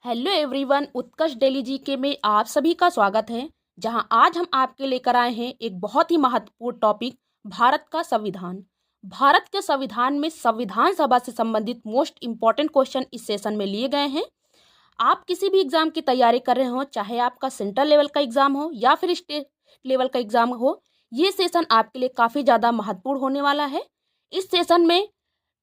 Hello everyone, उत्कर्ष daily GK में आप सभी का स्वागत है। जहां आज हम आपके लेकर आए हैं एक बहुत ही महत्वपूर्ण टॉपिक, भारत का संविधान। भारत के संविधान में संविधान सभा से संबंधित मोस्ट इम्पॉर्टेंट क्वेश्चन इस सेशन में लिए गए हैं। आप किसी भी एग्जाम की तैयारी कर रहे हो, चाहे आपका सेंट्रल लेवल का एग्जाम हो या फिर स्टेट लेवल का एग्जाम हो, ये सेशन आपके लिए काफ़ी ज़्यादा महत्वपूर्ण होने वाला है। इस सेशन में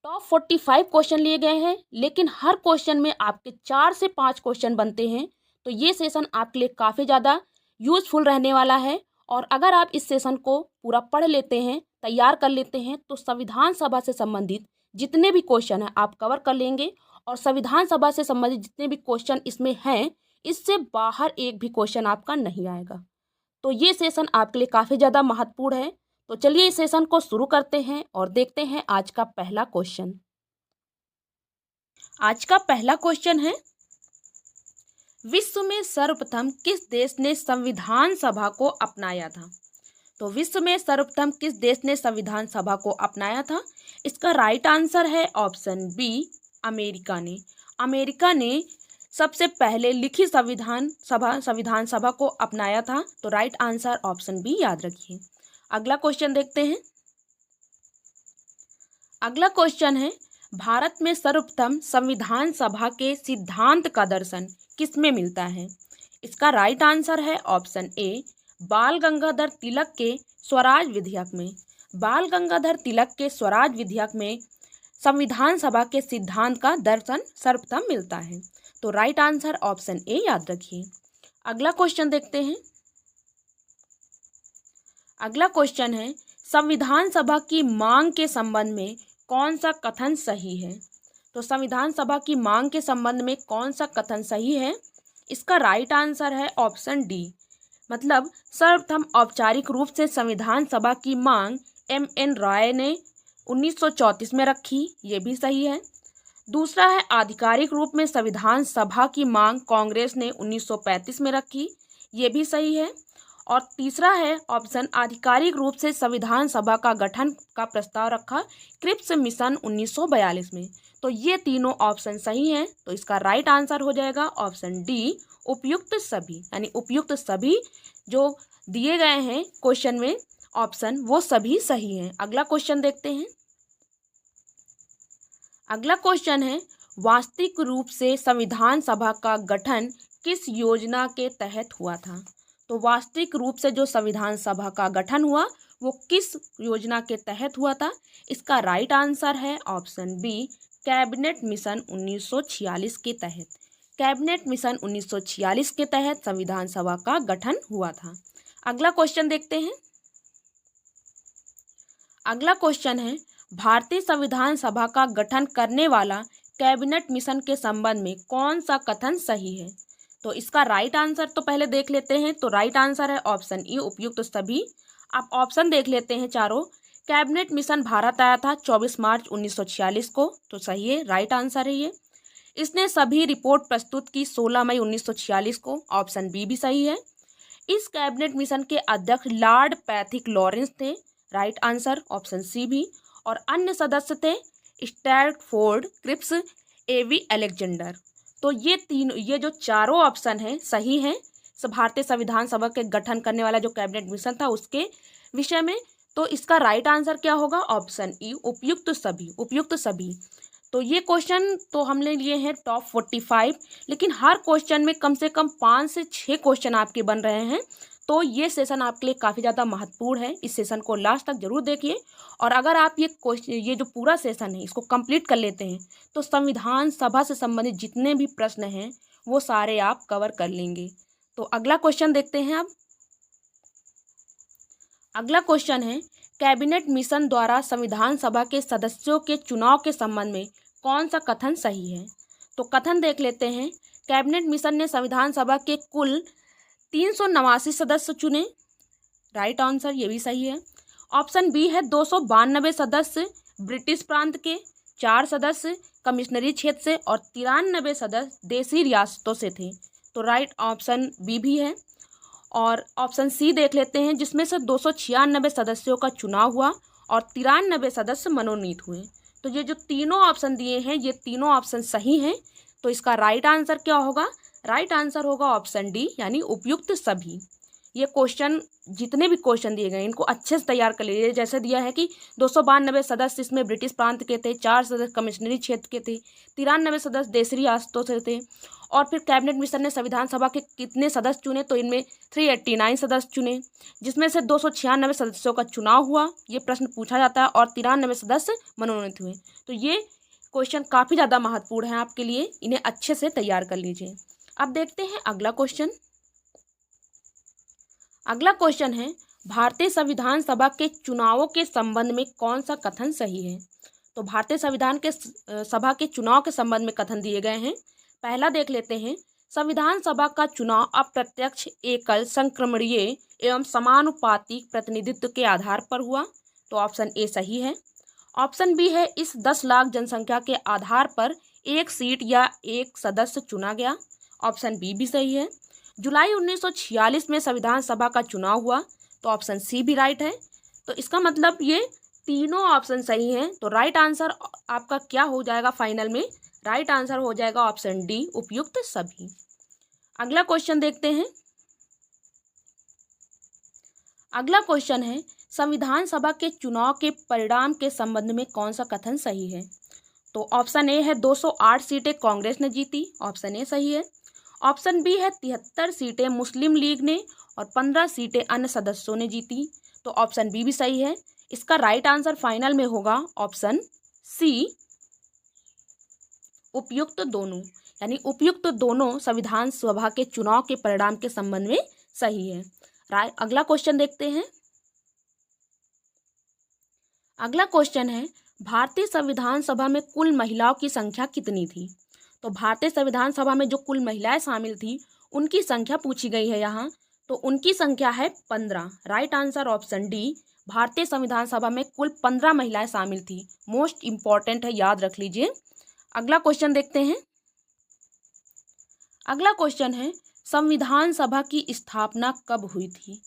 टॉप 45 क्वेश्चन लिए गए हैं, लेकिन हर क्वेश्चन में आपके 4 से 5 क्वेश्चन बनते हैं। तो ये सेशन आपके लिए काफ़ी ज़्यादा यूजफुल रहने वाला है। और अगर आप इस सेशन को पूरा पढ़ लेते हैं, तैयार कर लेते हैं, तो संविधान सभा से संबंधित जितने भी क्वेश्चन हैं आप कवर कर लेंगे। और संविधान सभा से संबंधित जितने भी क्वेश्चन इसमें हैं, इससे बाहर एक भी क्वेश्चन आपका नहीं आएगा। तो ये सेशन आपके लिए काफ़ी ज़्यादा महत्वपूर्ण है। तो चलिए इस सेशन को शुरू करते हैं और देखते हैं आज का पहला क्वेश्चन। आज का पहला क्वेश्चन है, विश्व में सर्वप्रथम किस देश ने संविधान सभा को अपनाया था? तो विश्व में सर्वप्रथम किस देश ने संविधान सभा को अपनाया था? इसका राइट आंसर है ऑप्शन बी, अमेरिका ने। अमेरिका ने सबसे पहले लिखित संविधान सभा को अपनाया था। तो राइट आंसर ऑप्शन बी याद रखिए। अगला क्वेश्चन देखते हैं। अगला क्वेश्चन है, भारत में सर्वप्रथम संविधान सभा के सिद्धांत का दर्शन किसमें मिलता है? इसका राइट आंसर है ऑप्शन ए, बाल गंगाधर तिलक के स्वराज विधेयक में। बाल गंगाधर तिलक के स्वराज विधेयक में संविधान सभा के सिद्धांत का दर्शन सर्वप्रथम मिलता है। तो राइट आंसर ऑप्शन ए याद रखिए। अगला क्वेश्चन देखते हैं। अगला क्वेश्चन है, संविधान सभा की मांग के संबंध में कौन सा कथन सही है? तो संविधान सभा की मांग के संबंध में कौन सा कथन सही है? इसका राइट आंसर है ऑप्शन डी, मतलब सर्वप्रथम औपचारिक रूप से संविधान सभा की मांग एम.एन. रॉय ने 1934 में रखी, ये भी सही है। दूसरा है, आधिकारिक रूप में संविधान सभा की मांग कांग्रेस ने 1935 में रखी, ये भी सही है। और तीसरा है ऑप्शन, आधिकारिक रूप से संविधान सभा का गठन का प्रस्ताव रखा क्रिप्स मिशन 1942 में। तो ये तीनों ऑप्शन सही हैं। तो इसका राइट आंसर हो जाएगा ऑप्शन डी, उपयुक्त सभी। यानी उपयुक्त सभी जो दिए गए हैं क्वेश्चन में ऑप्शन, वो सभी सही हैं। अगला क्वेश्चन देखते हैं। अगला क्वेश्चन है, वास्तविक रूप से संविधान सभा का गठन किस योजना के तहत हुआ था? तो वास्तविक रूप से जो संविधान सभा का गठन हुआ वो किस योजना के तहत हुआ था? इसका राइट आंसर है ऑप्शन बी, कैबिनेट मिशन 1946 के तहत। कैबिनेट मिशन 1946 के तहत संविधान सभा का गठन हुआ था। अगला क्वेश्चन देखते हैं। अगला क्वेश्चन है, भारतीय संविधान सभा का गठन करने वाला कैबिनेट मिशन के संबंध में कौन सा कथन सही है? तो इसका राइट आंसर तो पहले देख लेते हैं। तो राइट आंसर है ऑप्शन ई, उपयुक्त सभी। आप ऑप्शन देख लेते हैं चारों। कैबिनेट मिशन भारत आया था 24 मार्च 1946 को, तो सही है, राइट आंसर है ये। इसने सभी रिपोर्ट प्रस्तुत की 16 मई 1946 को, ऑप्शन बी भी सही है। इस कैबिनेट मिशन के अध्यक्ष लॉर्ड पैथिक लॉरेंस थे, राइट आंसर ऑप्शन सी भी। और अन्य सदस्य थे स्टैटफोर्ड क्रिप्स, ए.वी. अलेक्जेंडर। तो ये जो चारों ऑप्शन हैं सही हैं भारतीय संविधान सभा के गठन करने वाला जो कैबिनेट मिशन था उसके विषय में। तो इसका राइट आंसर क्या होगा? ऑप्शन ई, उपयुक्त सभी। उपयुक्त सभी। तो ये क्वेश्चन तो हमने लिए हैं टॉप 45, लेकिन हर क्वेश्चन में कम से कम 5 से 6 क्वेश्चन आपके बन रहे हैं। तो ये सेशन आपके लिए काफ़ी ज़्यादा महत्वपूर्ण है। इस सेशन को लास्ट तक जरूर देखिए। और अगर आप ये जो पूरा सेशन है इसको कंप्लीट कर लेते हैं तो संविधान सभा से संबंधित जितने भी प्रश्न हैं वो सारे आप कवर कर लेंगे। तो अगला क्वेश्चन देखते हैं अब। अगला क्वेश्चन है, कैबिनेट मिशन द्वारा संविधान सभा के सदस्यों के चुनाव के संबंध में कौन सा कथन सही है? तो कथन देख लेते हैं। कैबिनेट मिशन ने संविधान सभा के कुल 389 सदस्य चुने, राइट आंसर ये भी सही है। ऑप्शन बी है 292 सदस्य ब्रिटिश प्रांत के, 4 सदस्य कमिश्नरी क्षेत्र से और 93 सदस्य देशी रियासतों से थे। तो राइट ऑप्शन बी भी है। और ऑप्शन सी देख लेते हैं, जिसमें से 296 सदस्यों का चुनाव हुआ और 93 सदस्य मनोनीत हुए। तो ये जो तीनों ऑप्शन दिए हैं ये तीनों ऑप्शन सही हैं। तो इसका राइट आंसर क्या होगा? राइट आंसर होगा ऑप्शन डी यानी उपयुक्त सभी। ये क्वेश्चन, जितने भी क्वेश्चन दिए गए इनको अच्छे से तैयार कर लीजिए। जैसे दिया है कि 292 सदस्य इसमें ब्रिटिश प्रांत के थे, 4 सदस्य कमिश्नरी क्षेत्र के थे, 93 सदस्य देशरी रियासतों से थे। और फिर कैबिनेट मिशन ने संविधान सभा के कितने सदस्य चुने? तो इनमें 389 सदस्य चुने, जिसमें से 296 सदस्यों का चुनाव हुआ, ये प्रश्न पूछा जाता है, और 93 सदस्य मनोनीत हुए। तो ये क्वेश्चन काफ़ी ज़्यादा महत्वपूर्ण है आपके लिए, इन्हें अच्छे से तैयार कर लीजिए। अब देखते हैं अगला क्वेश्चन। अगला क्वेश्चन है, भारतीय संविधान सभा के चुनावों के संबंध में कौन सा कथन सही है? तो भारतीय संविधान के सभा के चुनाव के संबंध में कथन दिए गए हैं। पहला देख लेते हैं, संविधान सभा का चुनाव अप्रत्यक्ष, एकल, संक्रमणीय एवं समानुपातिक प्रतिनिधित्व के आधार पर हुआ। तो ऑप्शन ए सही है। ऑप्शन बी है, इस 10 लाख जनसंख्या के आधार पर एक सीट या एक सदस्य चुना गया। ऑप्शन बी भी सही है। जुलाई 1946 में संविधान सभा का चुनाव हुआ। तो ऑप्शन सी भी राइट है। तो इसका मतलब ये तीनों ऑप्शन सही हैं। तो राइट आंसर आपका क्या हो जाएगा फाइनल में? राइट आंसर हो जाएगा ऑप्शन डी, उपयुक्त सभी। अगला क्वेश्चन देखते हैं। अगला क्वेश्चन है, संविधान सभा के चुनाव के परिणाम के संबंध में कौन सा कथन सही है? तो ऑप्शन ए है 208 सीटें कांग्रेस ने जीती। ऑप्शन ए सही है। ऑप्शन बी है 73 सीटें मुस्लिम लीग ने और 15 सीटें अन्य सदस्यों ने जीती। तो ऑप्शन बी भी सही है। इसका राइट आंसर फाइनल में होगा ऑप्शन सी, उपयुक्त दोनों, यानी उपयुक्त दोनों संविधान सभा के चुनाव के परिणाम के संबंध में सही है। अगला क्वेश्चन देखते हैं। अगला क्वेश्चन है, भारतीय संविधान सभा में कुल महिलाओं की संख्या कितनी थी? तो भारतीय संविधान सभा में जो कुल महिलाएं शामिल थी उनकी संख्या पूछी गई है यहाँ। तो उनकी संख्या है 15। राइट आंसर ऑप्शन डी, भारतीय संविधान सभा में कुल 15 महिलाएं शामिल थी। मोस्ट इंपॉर्टेंट है, याद रख लीजिए। अगला क्वेश्चन देखते हैं। अगला क्वेश्चन है, संविधान सभा की स्थापना कब हुई थी?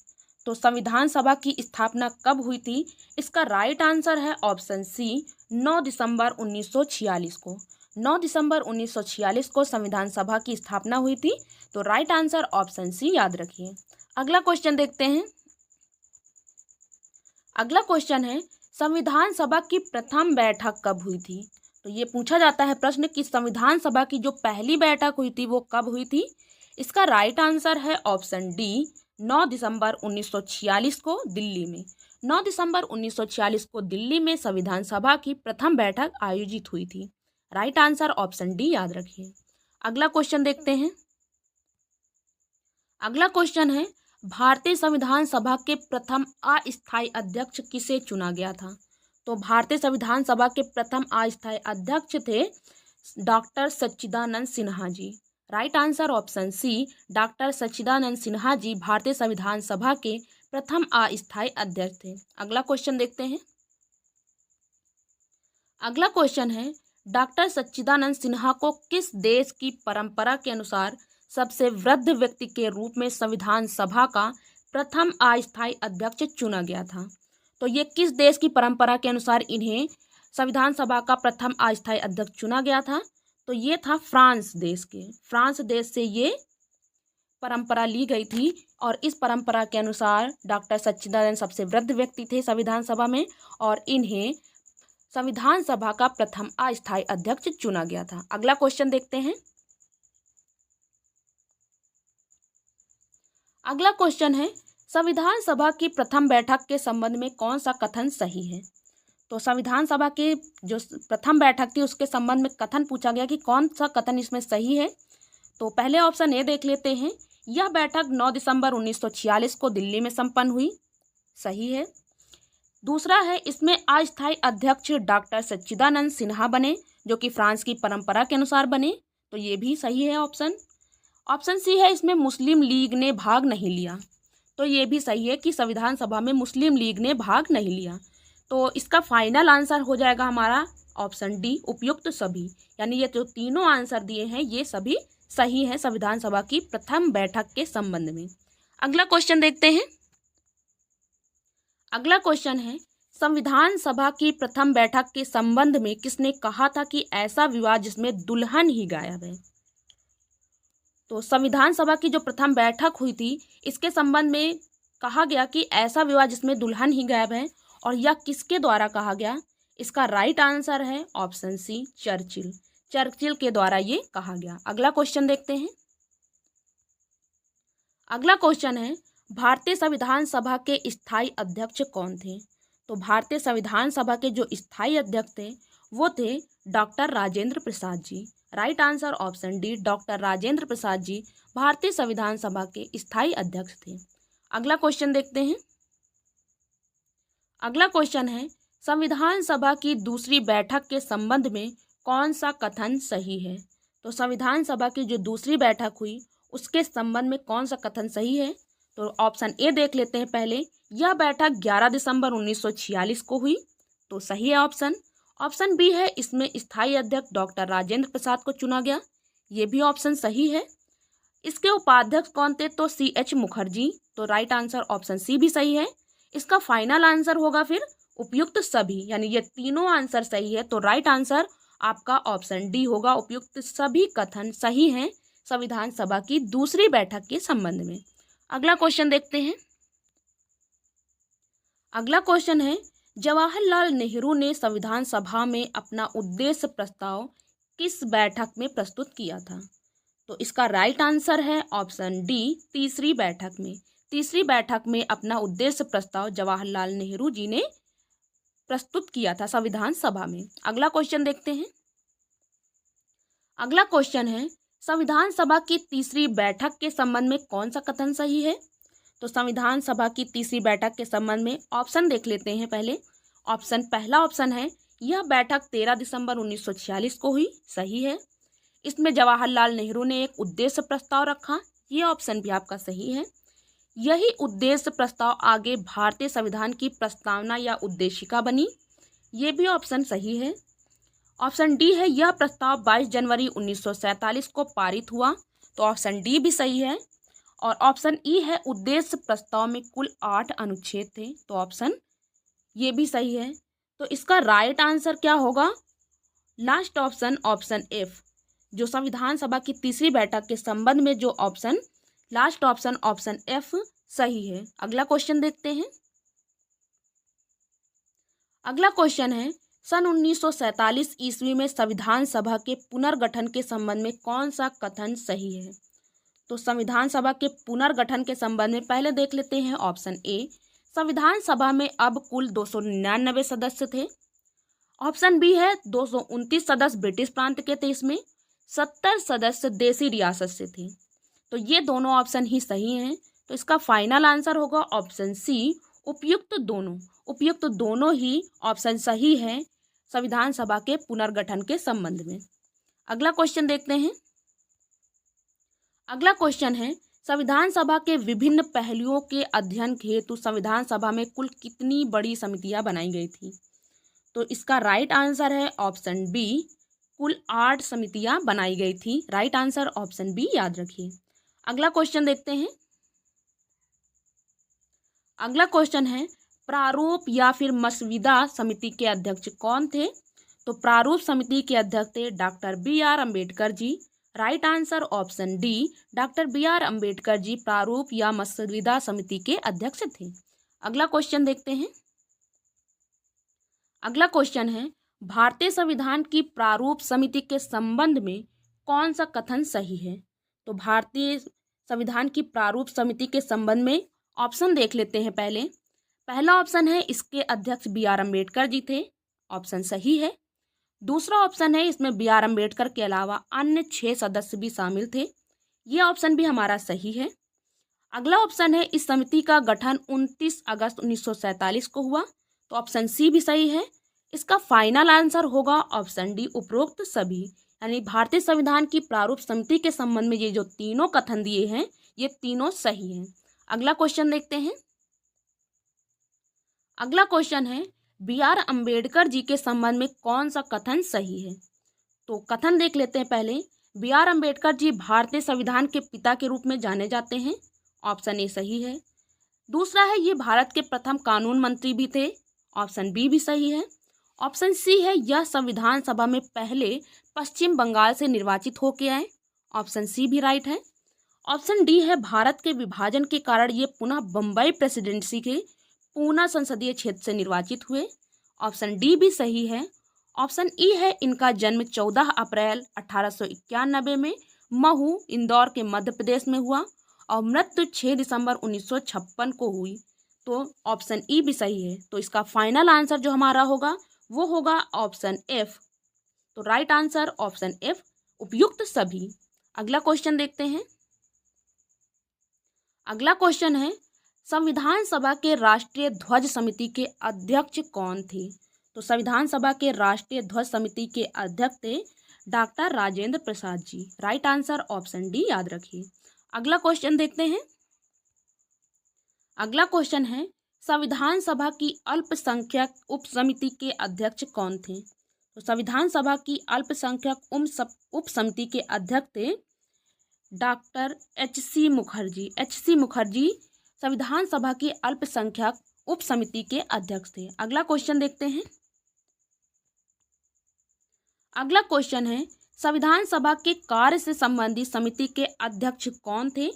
तो संविधान सभा की स्थापना कब हुई थी? इसका राइट आंसर है ऑप्शन सी, 9 दिसंबर 1946 को। 9 दिसंबर 1946 को संविधान सभा की स्थापना हुई थी। तो राइट आंसर ऑप्शन सी, याद रखिए। अगला क्वेश्चन देखते हैं। अगला क्वेश्चन है, संविधान सभा की प्रथम बैठक कब हुई थी? तो ये पूछा जाता है प्रश्न कि संविधान सभा की जो पहली बैठक हुई थी वो कब हुई थी? इसका राइट आंसर है ऑप्शन डी, 9 दिसंबर 1946 को दिल्ली में। 9 दिसंबर 1946 को दिल्ली में संविधान सभा की प्रथम बैठक आयोजित हुई थी। राइट आंसर ऑप्शन डी, याद रखिए। अगला क्वेश्चन देखते हैं। अगला क्वेश्चन है, भारतीय संविधान सभा के प्रथम अस्थायी अध्यक्ष किसे चुना गया था? तो भारतीय संविधान सभा के प्रथम अस्थायी अध्यक्ष थे doctor Sachchidanand Sinha ji. Right answer option C, doctor Sachchidanand Sinha ji भारतीय संविधान सभा के प्रथम अस्थायी अध्यक्ष थे। अगला क्वेश्चन देखते हैं। अगला क्वेश्चन है, डॉक्टर सच्चिदानंद सिन्हा को किस देश की परंपरा के अनुसार सबसे वृद्ध व्यक्ति के रूप में संविधान सभा का प्रथम अस्थायी अध्यक्ष चुना गया था? तो ये किस देश की परंपरा के अनुसार इन्हें संविधान सभा का प्रथम अस्थायी अध्यक्ष चुना गया था? तो ये था फ्रांस देश के। फ्रांस देश से ये परंपरा ली गई थी और इस परंपरा के अनुसार डॉक्टर सच्चिदानंद सबसे वृद्ध व्यक्ति थे संविधान सभा में और इन्हें संविधान सभा का प्रथम अस्थायी अध्यक्ष चुना गया था। अगला क्वेश्चन देखते हैं। अगला क्वेश्चन है, संविधान सभा की प्रथम बैठक के संबंध में कौन सा कथन सही है? तो संविधान सभा की जो प्रथम बैठक थी उसके संबंध में कथन पूछा गया कि कौन सा कथन इसमें सही है। तो पहले ऑप्शन ए देख लेते हैं, यह बैठक 9 दिसंबर 1946 को दिल्ली में संपन्न हुई। सही है। दूसरा है, इसमें अस्थायी अध्यक्ष डॉक्टर सच्चिदानंद सिन्हा बने जो कि फ्रांस की परंपरा के अनुसार बने। तो ये भी सही है ऑप्शन। ऑप्शन सी है, इसमें मुस्लिम लीग ने भाग नहीं लिया। तो ये भी सही है कि संविधान सभा में मुस्लिम लीग ने भाग नहीं लिया। तो इसका फाइनल आंसर हो जाएगा हमारा ऑप्शन डी, उपयुक्त सभी। यानी ये जो तीनों आंसर दिए हैं ये सभी सही है संविधान सभा की प्रथम बैठक के संबंध में। अगला क्वेश्चन देखते हैं। अगला क्वेश्चन है, संविधान सभा की प्रथम बैठक के संबंध में किसने कहा था कि ऐसा विवाह जिसमें दुल्हन ही गायब है? तो संविधान सभा की जो प्रथम बैठक हुई थी, इसके संबंध में कहा गया कि ऐसा विवाह जिसमें दुल्हन ही गायब है, और यह किसके द्वारा कहा गया? इसका राइट आंसर है ऑप्शन सी, चर्चिल। चर्चिल के द्वारा ये कहा गया। अगला क्वेश्चन देखते हैं। अगला क्वेश्चन है, भारतीय संविधान सभा के स्थायी अध्यक्ष कौन थे? तो भारतीय संविधान सभा के जो स्थायी अध्यक्ष थे वो थे doctor Rajendra Prasad ji. Right answer option D, doctor Rajendra Prasad ji भारतीय संविधान सभा के स्थायी अध्यक्ष थे। अगला क्वेश्चन देखते हैं। अगला क्वेश्चन है, संविधान सभा की दूसरी बैठक के संबंध में कौन सा कथन सही है? तो संविधान सभा की जो दूसरी बैठक हुई उसके संबंध में कौन सा कथन सही है? तो ऑप्शन ए देख लेते हैं पहले। यह बैठक 11 दिसंबर 1946 को हुई, तो सही है ऑप्शन। ऑप्शन बी है, इसमें स्थायी अध्यक्ष डॉक्टर राजेंद्र प्रसाद को चुना गया, ये भी ऑप्शन सही है। इसके उपाध्यक्ष कौन थे? तो CH मुखर्जी, तो राइट आंसर ऑप्शन सी भी सही है। इसका फाइनल आंसर होगा फिर उपयुक्त सभी, यानी ये तीनों आंसर सही है, तो राइट आंसर आपका ऑप्शन डी होगा। उपयुक्त सभी कथन सही हैं संविधान सभा की दूसरी बैठक के संबंध में। अगला क्वेश्चन देखते हैं। अगला क्वेश्चन है, जवाहरलाल नेहरू ने संविधान सभा में अपना उद्देश्य प्रस्ताव किस बैठक में प्रस्तुत किया था? तो इसका राइट आंसर है ऑप्शन डी, तीसरी बैठक में। तीसरी बैठक में अपना उद्देश्य प्रस्ताव जवाहरलाल नेहरू जी ने प्रस्तुत किया था संविधान सभा में। अगला क्वेश्चन देखते हैं। अगला क्वेश्चन है, संविधान सभा की तीसरी बैठक के संबंध में कौन सा कथन सही है? तो संविधान सभा की तीसरी बैठक के संबंध में ऑप्शन देख लेते हैं पहले। पहला ऑप्शन है, यह बैठक 13 दिसंबर 1946 को हुई, सही है। इसमें जवाहरलाल नेहरू ने एक उद्देश्य प्रस्ताव रखा, ये ऑप्शन भी आपका सही है। यही उद्देश्य प्रस्ताव आगे भारतीय संविधान की प्रस्तावना या उद्देशिका बनी, ये भी ऑप्शन सही है। ऑप्शन डी है, यह प्रस्ताव 22 जनवरी 1947 को पारित हुआ, तो ऑप्शन डी भी सही है। और ऑप्शन ई है, उद्देश्य प्रस्ताव में कुल 8 अनुच्छेद थे, तो ऑप्शन ये भी सही है। तो इसका राइट आंसर क्या होगा? लास्ट ऑप्शन, ऑप्शन एफ, जो संविधान सभा की तीसरी बैठक के संबंध में जो option last option, option F सही है। अगला क्वेश्चन देखते हैं। अगला क्वेश्चन है, सन 1947 ईस्वी में संविधान सभा के पुनर्गठन के संबंध में कौन सा कथन सही है? तो संविधान सभा के पुनर्गठन के संबंध में पहले देख लेते हैं ऑप्शन ए, संविधान सभा में अब कुल 299 सदस्य थे। ऑप्शन बी है, 229 सदस्य ब्रिटिश प्रांत के थे, इसमें 70 सदस्य देसी रियासत से थे, तो ये दोनों ऑप्शन ही सही हैं। तो इसका फाइनल आंसर होगा ऑप्शन सी, उपयुक्त दोनों। उपयुक्त दोनों ही ऑप्शन सही है संविधान सभा के पुनर्गठन के संबंध में। अगला क्वेश्चन देखते हैं। अगला क्वेश्चन है, संविधान सभा के विभिन्न पहलुओं के अध्ययन हेतु संविधान सभा में कुल कितनी बड़ी समितियां बनाई गई थी? तो इसका राइट आंसर है ऑप्शन बी, कुल 8 समितियां बनाई गई थी। राइट आंसर ऑप्शन बी याद रखिए। अगला क्वेश्चन देखते हैं। अगला क्वेश्चन है, प्रारूप या फिर मसविदा समिति के अध्यक्ष कौन थे? तो प्रारूप समिति के अध्यक्ष थे doctor BR Ambedkar ji. Right answer option D, doctor BR Ambedkar ji प्रारूप या मसविदा समिति के अध्यक्ष थे। अगला क्वेश्चन देखते हैं। अगला क्वेश्चन है, भारतीय संविधान की प्रारूप समिति के संबंध में कौन सा कथन सही है? तो भारतीय संविधान की प्रारूप समिति के संबंध में ऑप्शन देख लेते हैं पहले। पहला ऑप्शन है, इसके अध्यक्ष BR अम्बेडकर जी थे, ऑप्शन सही है। दूसरा ऑप्शन है, इसमें BR अम्बेडकर के अलावा अन्य 6 सदस्य भी शामिल थे, ये ऑप्शन भी हमारा सही है। अगला ऑप्शन है, इस समिति का गठन 29 अगस्त 1947 को हुआ, तो ऑप्शन सी भी सही है। इसका फाइनल आंसर होगा ऑप्शन डी, उपरोक्त सभी, यानी भारतीय संविधान की प्रारूप समिति के संबंध में ये जो तीनों कथन दिए हैं ये तीनों सही हैं। अगला क्वेश्चन देखते हैं। अगला क्वेश्चन है, BR अम्बेडकर जी के संबंध में कौन सा कथन सही है? तो कथन देख लेते हैं पहले। BR अम्बेडकर जी भारतीय संविधान के पिता के रूप में जाने जाते हैं, ऑप्शन ए सही है। दूसरा है, ये भारत के प्रथम कानून मंत्री भी थे, ऑप्शन बी भी सही है। ऑप्शन सी है यह संविधान सभा में पहले पश्चिम बंगाल से निर्वाचित होके आए। ऑप्शन सी भी राइट है। ऑप्शन डी है भारत के विभाजन के कारण ये पुनः बम्बई प्रेसिडेंसी के पूना संसदीय क्षेत्र से निर्वाचित हुए। ऑप्शन डी भी सही है। ऑप्शन ई है इनका जन्म 14 अप्रैल 1891 में महू इंदौर के मध्य प्रदेश में हुआ और मृत्यु 6 दिसंबर 1956 को हुई। तो ऑप्शन ई भी सही है। तो इसका फाइनल आंसर जो हमारा होगा वो होगा ऑप्शन एफ। तो राइट आंसर ऑप्शन एफ, उपयुक्त सभी। अगला क्वेश्चन देखते हैं। अगला क्वेश्चन है संविधान सभा के राष्ट्रीय ध्वज समिति के अध्यक्ष कौन थे? तो संविधान सभा के राष्ट्रीय ध्वज समिति के अध्यक्ष थे doctor Rajendra Prasad ji. Right answer option D याद रखिए। अगला क्वेश्चन देखते हैं। अगला क्वेश्चन है संविधान सभा की अल्पसंख्यक उप समिति के अध्यक्ष कौन थे? तो संविधान सभा की अल्पसंख्यक उप समिति के अध्यक्ष थे डॉक्टर एच.सी. मुखर्जी। एच.सी. मुखर्जी संविधान सभा की अल्पसंख्यक उप समिति के अध्यक्ष थे। अगला क्वेश्चन देखते हैं। अगला क्वेश्चन है संविधान सभा के कार्य से संबंधित समिति के अध्यक्ष कौन थे?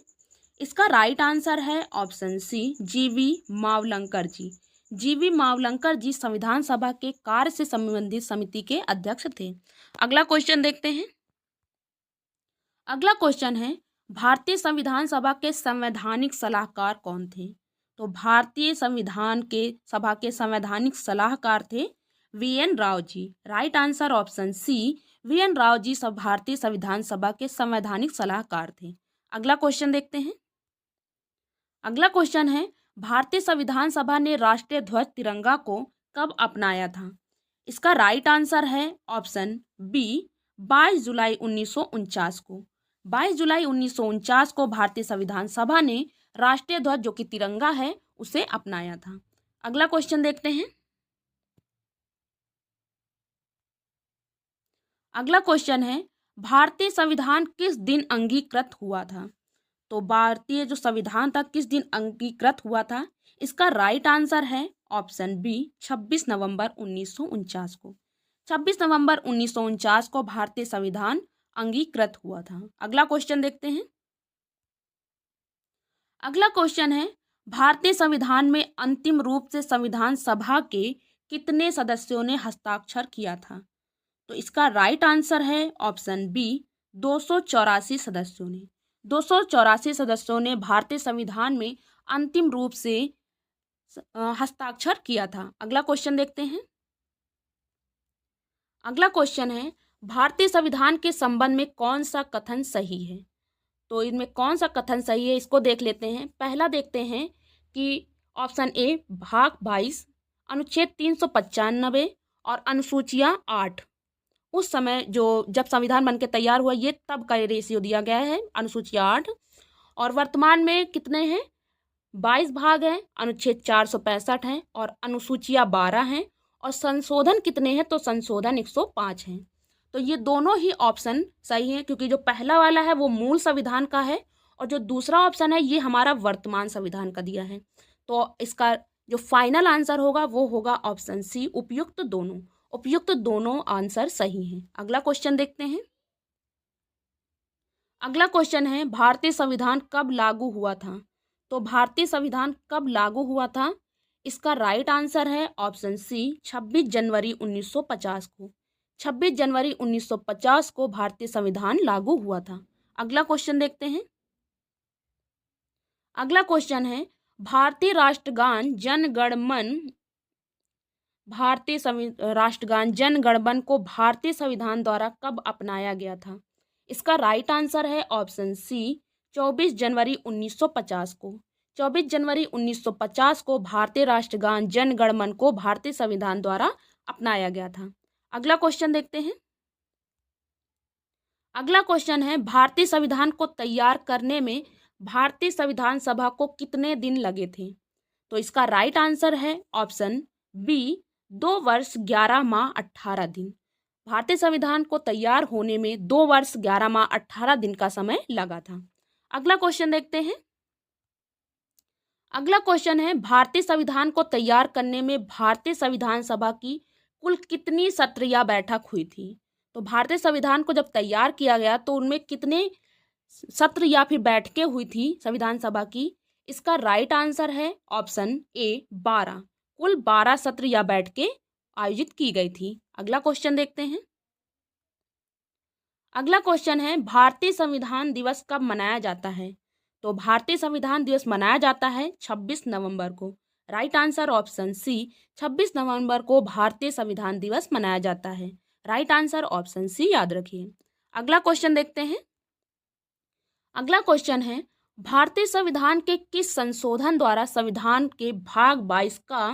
इसका राइट आंसर है ऑप्शन सी जी.वी. मावलंकर जी। जी.वी. मावलंकर जी संविधान सभा के कार्य से संबंधित समिति के अध्यक्ष थे। अगला क्वेश्चन देखते हैं। अगला क्वेश्चन है भारतीय संविधान सभा के संवैधानिक सलाहकार कौन थे? तो भारतीय संविधान के सभा के संवैधानिक सलाहकार थे V N. Rau ji. Right answer option C V N. Rau ji सब भारतीय संविधान सभा के संवैधानिक सलाहकार थे। अगला क्वेश्चन देखते हैं। अगला क्वेश्चन है भारतीय संविधान सभा ने राष्ट्रीय ध्वज तिरंगा को कब अपनाया था? इसका राइट आंसर है ऑप्शन बी 22 जुलाई 1949 को। 22 जुलाई 1949 को भारतीय संविधान सभा ने राष्ट्रीय ध्वज जो कि तिरंगा है उसे अपनाया था। अगला क्वेश्चन देखते हैं। अगला क्वेश्चन है भारतीय संविधान किस दिन अंगीकृत हुआ था? तो भारतीय जो संविधान था किस दिन अंगीकृत हुआ था? इसका राइट आंसर है ऑप्शन बी 26 नवंबर 1949 को। 26 नवंबर 1949 को भारतीय संविधान अंगीकृत हुआ था। अगला क्वेश्चन देखते हैं। अगला क्वेश्चन है भारतीय संविधान में अंतिम रूप से संविधान सभा के कितने सदस्यों ने हस्ताक्षर किया था? तो इसका राइट आंसर है ऑप्शन बी 284 सदस्यों ने। 284 सदस्यों ने भारतीय संविधान में अंतिम रूप से हस्ताक्षर किया था। अगला क्वेश्चन देखते हैं। अगला क्वेश्चन है भारतीय संविधान के संबंध में कौन सा कथन सही है? तो इनमें कौन सा कथन सही है इसको देख लेते हैं। पहला देखते हैं कि ऑप्शन ए भाग 22 अनुच्छेद 395 और अनुसूचियां 8 उस समय जब संविधान बनके तैयार हुआ ये तब का रेशियो दिया गया है अनुसूचियां 8 और वर्तमान में कितने हैं 22 भाग हैं, अनुच्छेद 465 हैं और अनुसूचियां 12 हैं और संशोधन कितने हैं तो संशोधन 105 हैं। तो ये दोनों ही ऑप्शन सही हैं क्योंकि जो पहला वाला है वो मूल संविधान का है और जो दूसरा ऑप्शन है ये हमारा वर्तमान संविधान का दिया है। तो इसका जो फाइनल आंसर होगा वो होगा ऑप्शन सी उपयुक्त दोनों। उपयुक्त दोनों आंसर सही हैं। अगला क्वेश्चन देखते हैं। अगला क्वेश्चन है भारतीय संविधान कब लागू हुआ था? तो भारतीय संविधान कब लागू हुआ था? इसका राइट आंसर है ऑप्शन सी 26 जनवरी 1950 को। 26 जनवरी 1950 को भारतीय संविधान लागू हुआ था। अगला क्वेश्चन देखते हैं। अगला क्वेश्चन है भारतीय राष्ट्रगान जन गण मन राष्ट्रगान जन गण मन को भारतीय संविधान द्वारा कब अपनाया गया था? इसका राइट आंसर है ऑप्शन सी 24 जनवरी 1950 को। 24 जनवरी 1950 को भारतीय राष्ट्रगान जन गण मन को भारतीय संविधान द्वारा अपनाया गया था। अगला क्वेश्चन देखते हैं। अगला क्वेश्चन है भारतीय संविधान को तैयार करने में भारतीय संविधान सभा को कितने दिन लगे थे? तो इसका राइट आंसर है ऑप्शन बी 2 वर्ष 11 माह 18 दिन। भारतीय संविधान को तैयार होने में 2 वर्ष 11 माह 18 दिन का समय लगा था। अगला क्वेश्चन देखते हैं। अगला क्वेश्चन है, भारतीय संविधान को तैयार करने में भारतीय संविधान सभा की कुल कितनी सत्र या बैठक हुई थी? तो भारतीय संविधान को जब तैयार किया गया तो उनमें कितने सत्र या फिर बैठकें हुई थी संविधान सभा की? इसका राइट आंसर है ऑप्शन ए 12। कुल 12 सत्र या बैठकें आयोजित की गई थी। अगला क्वेश्चन देखते हैं। अगला क्वेश्चन है, भारतीय संविधान दिवस कब मनाया जाता है? तो भारतीय संविधान दिवस मनाया जाता है 26 नवंबर को। राइट आंसर ऑप्शन सी, 26 नवंबर को भारतीय संविधान दिवस मनाया जाता है। राइट आंसर ऑप्शन सी याद रखिए। अगला क्वेश्चन देखते हैं। अगला क्वेश्चन है, भारतीय संविधान के किस संशोधन द्वारा संविधान के भाग 22 का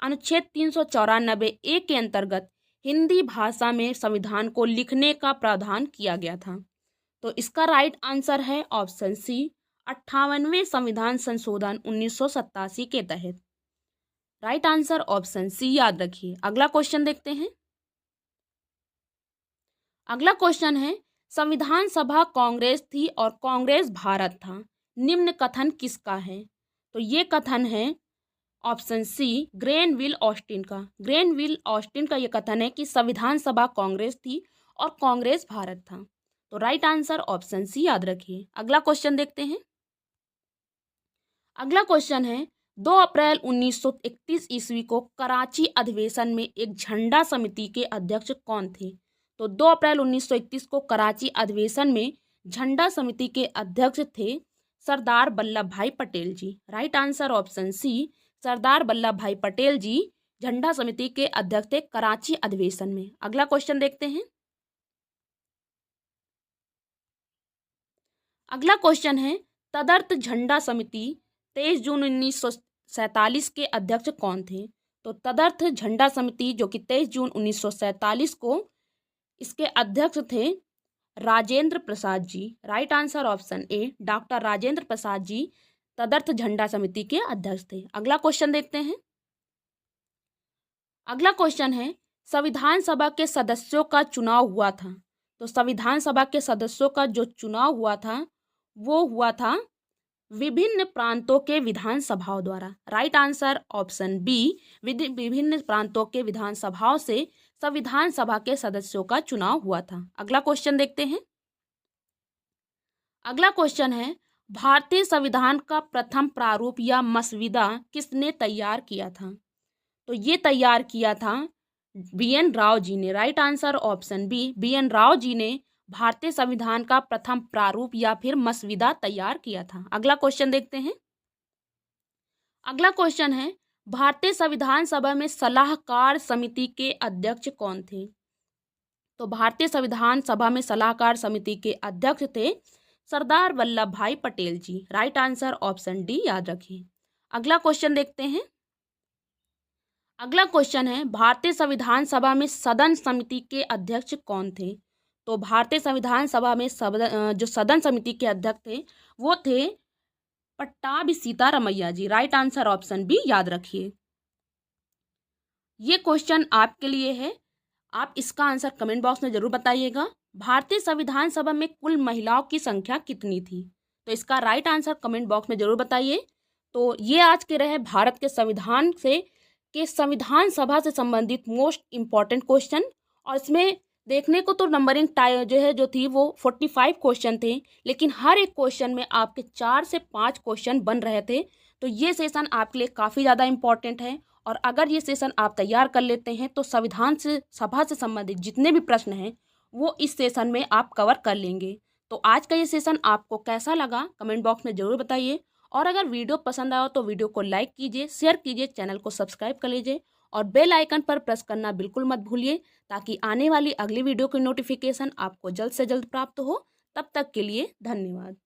अनुच्छेद 394 ए के अंतर्गत हिंदी भाषा में संविधान को लिखने का प्रावधान किया गया था? तो इसका राइट आंसर है ऑप्शन सी, 58वें संविधान संशोधन 1987 के तहत। राइट आंसर ऑप्शन सी याद रखिए। अगला क्वेश्चन देखते हैं। अगला क्वेश्चन है, संविधान सभा कांग्रेस थी और कांग्रेस भारत था, निम्न कथन किसका है? तो ये कथन है ऑप्शन सी, ग्रेनविल ऑस्टिन का। ग्रेनविल ऑस्टिन का ये कथन है कि संविधान सभा कांग्रेस थी और कांग्रेस भारत था। तो राइट आंसर ऑप्शन सी याद रखिए। अगला क्वेश्चन देखते हैं। अगला क्वेश्चन है, 2 अप्रैल 1931 ईस्वी को कराची अधिवेशन में एक झंडा समिति के अध्यक्ष कौन थे? तो 2 अप्रैल 1931 को कराची अधिवेशन में झंडा समिति के अध्यक्ष थे सरदार वल्लभ भाई पटेल जी। राइट आंसर ऑप्शन सी, सरदार वल्लभ भाई पटेल जी झंडा समिति के अध्यक्ष थे कराची अधिवेशन में। अगला क्वेश्चन देखते हैं। अगला क्वेश्चन है, तदर्थ झंडा समिति 23 जून 1947 के अध्यक्ष कौन थे? तो तदर्थ झंडा समिति जो कि 23 जून 1947 को इसके अध्यक्ष थे Rajendra Prasad ji. Right answer option A, doctor Rajendra Prasad ji तदर्थ झंडा समिति के अध्यक्ष थे। अगला क्वेश्चन देखते हैं। अगला क्वेश्चन है, संविधान सभा के सदस्यों का चुनाव हुआ था। तो संविधान सभा के सदस्यों का जो चुनाव हुआ था वो हुआ था विभिन्न प्रांतों के विधानसभाओं द्वारा। राइट आंसर ऑप्शन बी, विभिन्न प्रांतों के विधानसभाओं से संविधान सभा के सदस्यों का चुनाव हुआ था। अगला क्वेश्चन देखते हैं। अगला क्वेश्चन है, भारतीय संविधान का प्रथम प्रारूप या मसविदा किसने तैयार किया था? तो ये तैयार किया था बी.एन. राव जी ने। Right answer option B, B N. Rau ji ने भारतीय संविधान का प्रथम प्रारूप या फिर मसविदा तैयार किया था। अगला क्वेश्चन देखते हैं। अगला क्वेश्चन है, भारतीय संविधान सभा में सलाहकार समिति के अध्यक्ष कौन थे? तो भारतीय संविधान सभा में सलाहकार समिति के अध्यक्ष थे सरदार वल्लभ भाई पटेल जी। राइट आंसर ऑप्शन डी याद रखिए। अगला क्वेश्चन देखते हैं। अगला क्वेश्चन है, भारतीय संविधान सभा में सदन समिति के अध्यक्ष कौन थे? तो भारतीय संविधान सभा में जो सदन समिति के अध्यक्ष थे वो थे पट्टाभी सीतारमैया जी। राइट आंसर ऑप्शन बी याद रखिए। ये क्वेश्चन आपके लिए है, आप इसका आंसर कमेंट बॉक्स में जरूर बताइएगा। भारतीय संविधान सभा में कुल महिलाओं की संख्या कितनी थी? तो इसका राइट आंसर कमेंट बॉक्स में जरूर बताइए। तो ये आज के रहे भारत के संविधान सभा से संबंधित मोस्ट इम्पॉर्टेंट क्वेश्चन। और इसमें देखने को तो नंबरिंग जो थी वो 45 क्वेश्चन थे, लेकिन हर एक क्वेश्चन में आपके 4 से 5 क्वेश्चन बन रहे थे। तो ये सेशन आपके लिए काफ़ी ज़्यादा इम्पॉर्टेंट है। और अगर ये सेशन आप तैयार कर लेते हैं तो संविधान से सभा से संबंधित जितने भी प्रश्न हैं वो इस सेशन में आप कवर कर लेंगे। तो आज का ये सेशन आपको कैसा लगा कमेंट बॉक्स में ज़रूर बताइए। और अगर वीडियो पसंद आया तो वीडियो को लाइक कीजिए, शेयर कीजिए, चैनल को सब्सक्राइब कर लीजिए और बेल आइकन पर प्रेस करना बिल्कुल मत भूलिए, ताकि आने वाली अगली वीडियो की नोटिफिकेशन आपको जल्द से जल्द प्राप्त हो। तब तक के लिए धन्यवाद।